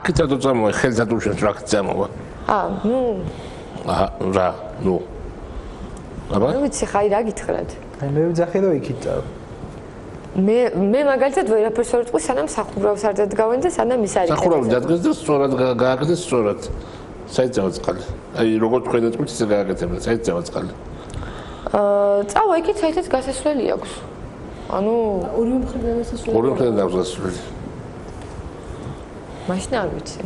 Kita tot am ხელს ატუშებს რა გწამოვა. რა, ნუ. აბა? ნუ ვიცი ხაი რა გითხრათ. აი მე ვძახი რომ იქით წავა. მე მაგალითად ვერაფერს ვერ ვიტყვი, სანამ სახურავს არ დადგავენ და სანამ ის არის. სახურავი დადგეს და სწორად გააკეთეს სწორად. საერთოდ წყალი. აი როგორ თქვენ ეტყვით ისე გააკეთებდა, საერთოდ წყალი. წავა იქით საერთოდ გასასვლელი აქვს. ანუ ორივე მხრიდან გასასვლელი. ორივე მხრიდან გასასვლელი. მაშინ არ ვიცი.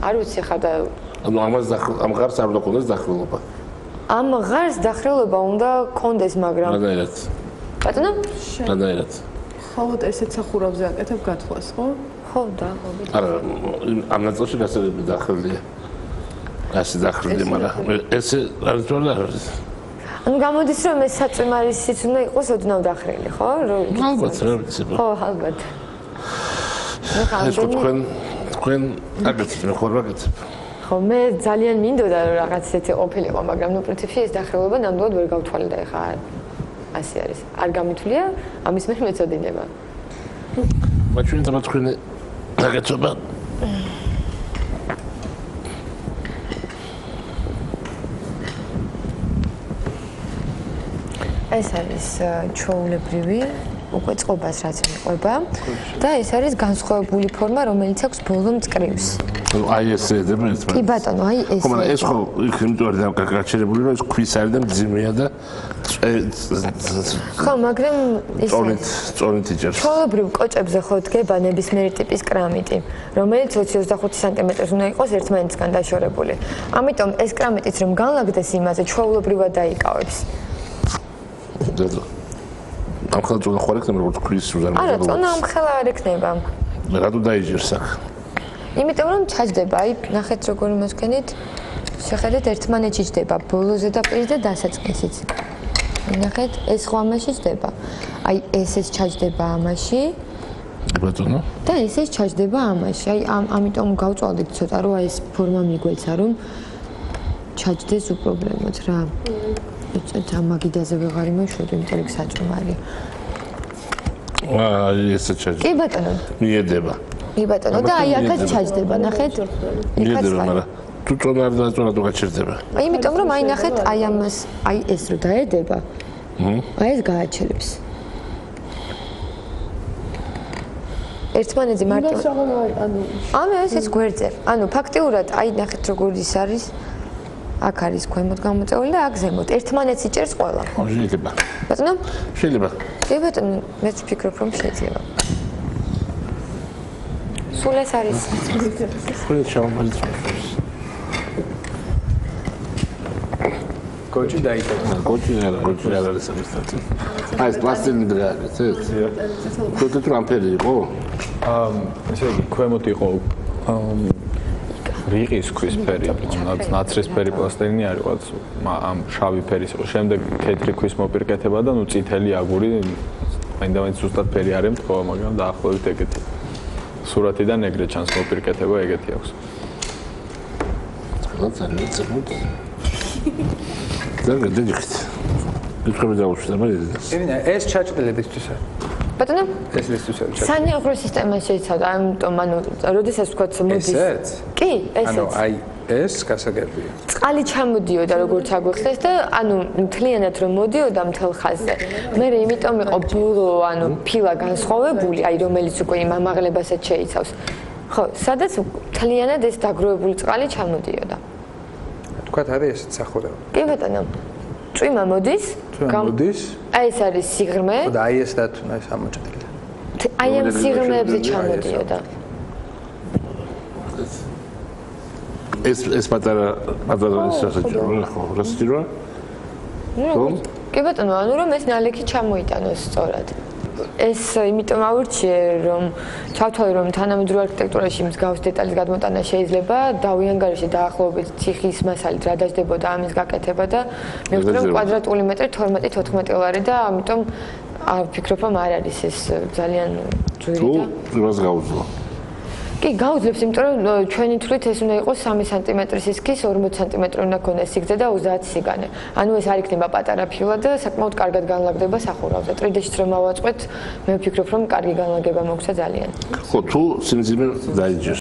არ ვიცი ხა და ანუ ამ ღარს არ უნდა კონდეს დახრილობა. ამ ღარს დახრილობა უნდა კონდეს, მაგრამ რანაირად? ბატონო? რანაირად? ხოლოდ ესეც სახურავზე აკეთებ გათვლას, ხო? ხო და ხო. არა, ამ ნაწილში გასაგები დახრილია. ასე დახრილი, მაგრამ ესე არ არის. ანუ გამოდის რომ ეს საწვიმარისიც უნდა იყოს ოდნავ დახრილი, ხო? ალბათ, რა ვიცი. ხო, ალბათ. ეს თქვენ აგეთით, მე ხوار ვაგეთებ. ხო, მე ძალიან მინდოდა რომ რაღაც ისეთი ყოფილიყო, მაგრამ ნუ პრინციპში ეს დახრილობა ნამდვილად ვერ გავთვალე და ეხა ასე არის. არ გამithვლია, ამის მე მეწოდინება. მაგრამ თუმცა თქვენ აგეთობა ეს არის ჩვეულებრივი უკვე წყობას რაც მიყვება და ეს არის განსხვავებული ფორმა, რომელიც აქვს ბოლო მწკრივს. აი ესე დემეთ. კი ბატონო, აი ესე. ხო, მაგრამ ეს ხო იქ იმიტომ არის გაჩერებული, რომ ეს ქვის არის და მძიმეა და ხო, მაგრამ ის წონით იჭერს. ჩვეულებრივ კოჭებზე ხო დგება ნებისმიერი ტიპის კრამიტი, რომელიც 20-25 სანტიმეტრს უნდა იყოს ერთმანეთისგან დაშორებული. ამიტომ ეს კრამიტიც რომ განლაგდეს იმაზე, ჩვეულებრივად დაიკავებს. ამ ხელს უნდა ხوار ექნება როგორც ქვის უზარმაზრად. არა, წონა ამ ხელა არ ექნება. რატო დაიჯერს აქ? იმიტომ რომ ჩაჯდება, აი, ნახეთ როგორ მოსკენით. შეხედეთ ერთმანეთში ჯდება ბოლოზე და პირზე და დასაწყისიც. ნახეთ, ეს ხო ამაში ჯდება. აი, ესეც ჩაჯდება ამაში. ბატონო. და ესეც ჩაჯდება ამაში. აი, ამიტომ გავწვალდით ცოტა, რომ აი ეს ფორმა მიგვეცა, რომ ჩაჯდეს უპრობლემოდ რა. ამაგიდაზე ვეღარ იმოშვიდო, იმიტომ რომ საჭმარია. აი, ესე ჩაჯდება. კი ბატონო. მიედება. კი ბატონო, და აი აქაც ჩაჯდება, ნახეთ. მიედება, მაგრამ თუ წონა არ დაწონა თუ გაჩერდება. აი, იმიტომ რომ აი ნახეთ, აი ამას, აი ეს რო დაედება. აი ეს გააჩერებს. ერთმანეთზე მარტო. ანუ ესეც გვერდზე. ანუ ფაქტიურად აი ნახეთ როგორ ის არის. აქ არის ქვემოთ გამოწეული და აქ ზემოთ. ერთმანეთს იჭერს ყველა. ხო, შეიძლება. ბატონო? შეიძლება. კი ბატონო, მეც ვფიქრობ რომ შეიძლება. სულ ეს არის. ხო, ჩავმალიც. კოჭი დაიჭერა. კოჭი არ არის ამისთან. აი ეს პლასტინი დღეაგეთ, ეს? თუ თუ ამფერი იყო? ესე იგი, ქვემოთ იყო რიყის ქვის ფერი, ნაცრისფერი პლასტინი არ იყო, ამ შავი ფერის იყო. შემდეგ თეთრი ქვის მოპირკეთება და ნუ წითელი აგური, მაინდა-მაინც ზუსტად ფერი არ ემთხოვა, მაგრამ დაახლოებით ეგეთი. სურათიდან ეგრე ჩანს მოპირკეთება ეგეთი აქვს. ძალიან ძნელად. და დედიხით. ვიწყები დავუშვი, მაგრამ ევინა, ეს ჩაჭრილებისთვის არის. ბატონო? ეს ლისტვის არის. სანეღრო სისტემა შეიცავდა, ამიტომ ანუ როდესაც ვთქვათ მოდის. ესეც? კი, ესეც. ანუ აი ეს გასაგებია. წყალი ჩამოდიოდა როგორც აგვიხსნეს და ანუ მთლიანად რომ მოდიოდა მთელ ხაზზე. მე იმიტომ იყო ბოლო ანუ ფილა განსხვავებული, აი რომელიც უკვე იმ ამაღლებასაც შეიცავს. ხო, სადაც მთლიანად ეს დაგროვებული წყალი ჩამოდიოდა. თქვათ არის ესეც სახურავი. კი ბატონო. წვიმა მოდის? მოდის? აი ეს არის სიღრმე. და აი ეს დათუნა ეს ამოჭრილია. აი ამ სიღრმეებზე ჩამოდიოდა. ეს პატარა სასაჭირო ხო, რა საჭიროა? კი ბატონო, ანუ რომ ეს ნალექი ჩამოიტანოს სწორად. ეს იმიტომ ავირჩიე რომ ჩავთვალე რომ თანამედროვე არქიტექტურაში მსგავს დეტალის გადმოტანა შეიძლება დავიანგარიშე დაახლოებით ციხის მასალით რა დაждდებოდა ამის გაკეთება და მე ვფიქრობ რომ კვადრატული მეტრი 12-14 ლარი და ამიტომ ვფიქრობ რომ არ არის ეს ძალიან ძვირი და თუ მას გაუძლო კი გაუძლებს იმიტომ რომ ჩვენი თვლით ეს უნდა იყოს 3 სანტიმეტრის სისქის 40 სანტიმეტრი უნდა ქონდეს სიგრძე და 30 სიგანე ანუ ეს არ იქნება პატარა ფილა და საკმაოდ კარგად განლაგდება სახურავზე 3D-შიც რომ ავაწყვეთ მე ვფიქრობ რომ კარგი განლაგება მოგვცა ძალიან ხო თუ სიმძიმე დაიჯერს